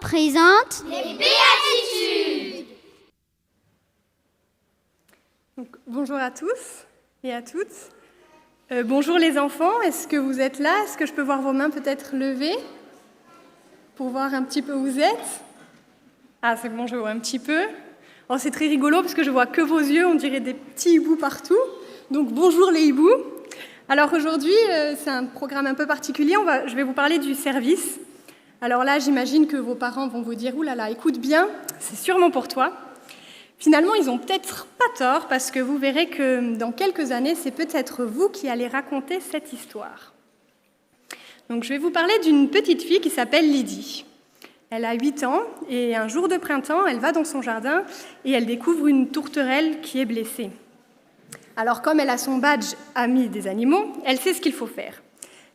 présente les béatitudes. Donc, bonjour à tous et à toutes. Bonjour les enfants, est-ce que vous êtes là? Est-ce que je peux voir vos mains peut-être levées pour voir un petit peu où vous êtes? Ah, c'est bon, je vois un petit peu. Oh, c'est très rigolo parce que je vois que vos yeux, on dirait des petits hiboux partout. Donc bonjour les hiboux. Alors aujourd'hui, c'est un programme un peu particulier, je vais vous parler du service. Alors là, j'imagine que vos parents vont vous dire « Ouh là là, écoute bien, c'est sûrement pour toi ». Finalement, ils n'ont peut-être pas tort parce que vous verrez que dans quelques années, c'est peut-être vous qui allez raconter cette histoire. Donc je vais vous parler d'une petite fille qui s'appelle Lydie. Elle a 8 ans et un jour de printemps, elle va dans son jardin et elle découvre une tourterelle qui est blessée. Alors comme elle a son badge Ami des animaux, elle sait ce qu'il faut faire.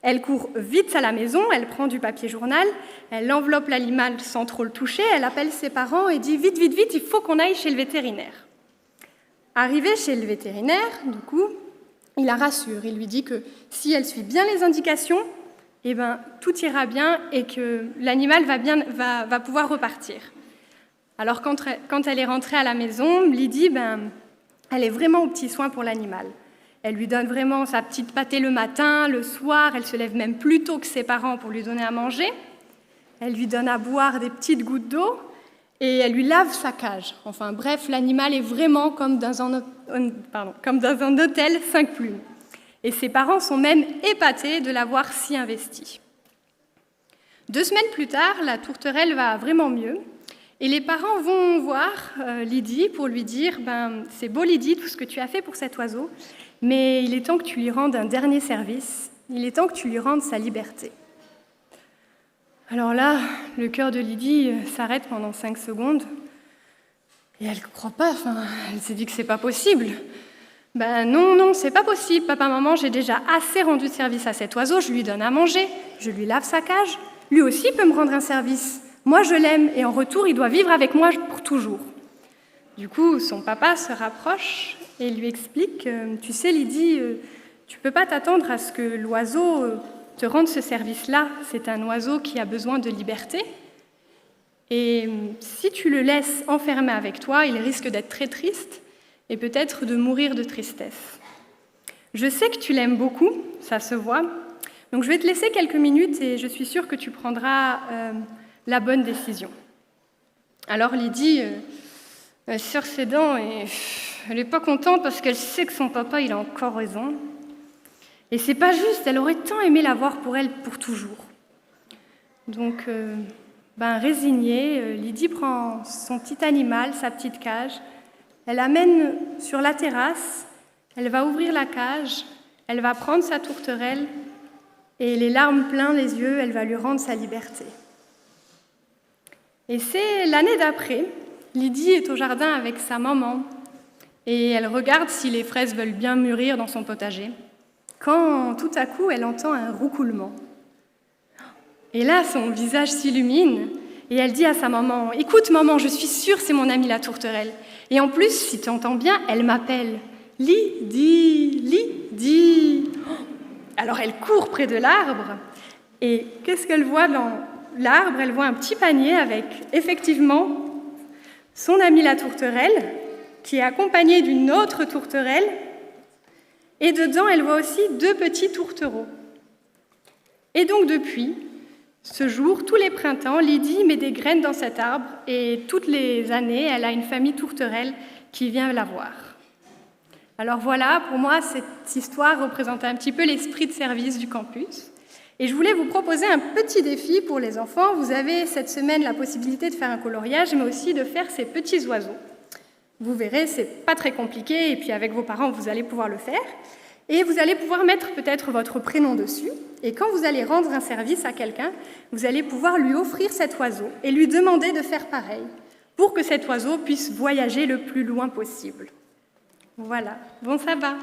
Elle court vite à la maison, elle prend du papier journal, elle enveloppe l'animal sans trop le toucher, elle appelle ses parents et dit « Vite, vite, vite, il faut qu'on aille chez le vétérinaire ». Arrivée chez le vétérinaire, du coup, il la rassure, il lui dit que si elle suit bien les indications, eh ben, tout ira bien et que l'animal va pouvoir repartir. Alors quand elle est rentrée à la maison, Lydie, elle est vraiment aux petits soins pour l'animal. Elle lui donne vraiment sa petite pâtée le matin, le soir, elle se lève même plus tôt que ses parents pour lui donner à manger. Elle lui donne à boire des petites gouttes d'eau et elle lui lave sa cage. Enfin bref, l'animal est vraiment comme dans un hôtel 5 plumes. Et ses parents sont même épatés de l'avoir si investie. 2 semaines plus tard, la tourterelle va vraiment mieux. Et les parents vont voir Lydie pour lui dire « C'est beau Lydie, tout ce que tu as fait pour cet oiseau, mais il est temps que tu lui rendes un dernier service, il est temps que tu lui rendes sa liberté. » Alors là, le cœur de Lydie s'arrête pendant 5 secondes, et elle ne croit pas, elle s'est dit que c'est pas possible. Non, c'est pas possible, papa, maman, j'ai déjà assez rendu service à cet oiseau, je lui donne à manger, je lui lave sa cage, lui aussi peut me rendre un service. Moi, je l'aime, et en retour, il doit vivre avec moi pour toujours. Du coup, son papa se rapproche et lui explique « Tu sais, Lydie, tu ne peux pas t'attendre à ce que l'oiseau te rende ce service-là. C'est un oiseau qui a besoin de liberté. Et si tu le laisses enfermé avec toi, il risque d'être très triste et peut-être de mourir de tristesse. Je sais que tu l'aimes beaucoup, ça se voit. Donc, je vais te laisser quelques minutes et je suis sûre que tu prendras la bonne décision. » Alors Lydie serre ses dents et elle n'est pas contente parce qu'elle sait que son papa il a encore raison. Et c'est pas juste, elle aurait tant aimé l'avoir pour elle pour toujours. Donc, résignée, Lydie prend son petit animal, sa petite cage, elle l'amène sur la terrasse, elle va ouvrir la cage, elle va prendre sa tourterelle et les larmes plein les yeux, elle va lui rendre sa liberté. Et c'est l'année d'après, Lydie est au jardin avec sa maman et elle regarde si les fraises veulent bien mûrir dans son potager, quand tout à coup elle entend un roucoulement. Et là, son visage s'illumine et elle dit à sa maman « Écoute maman, je suis sûre c'est mon amie la tourterelle. Et en plus, si tu entends bien, elle m'appelle Lydie, Lydie. » Alors elle court près de l'arbre et qu'est-ce qu'elle voit dans l'arbre? Elle voit un petit panier avec effectivement son amie la tourterelle qui est accompagnée d'une autre tourterelle et dedans elle voit aussi 2 petits tourtereaux. Et donc depuis ce jour, tous les printemps, Lydie met des graines dans cet arbre et toutes les années, elle a une famille tourterelle qui vient la voir. Alors voilà, pour moi, cette histoire représente un petit peu l'esprit de service du campus. Et je voulais vous proposer un petit défi pour les enfants. Vous avez cette semaine la possibilité de faire un coloriage, mais aussi de faire ces petits oiseaux. Vous verrez, c'est pas très compliqué, et puis avec vos parents, vous allez pouvoir le faire. Et vous allez pouvoir mettre peut-être votre prénom dessus. Et quand vous allez rendre un service à quelqu'un, vous allez pouvoir lui offrir cet oiseau et lui demander de faire pareil, pour que cet oiseau puisse voyager le plus loin possible. Voilà, bon sabbat!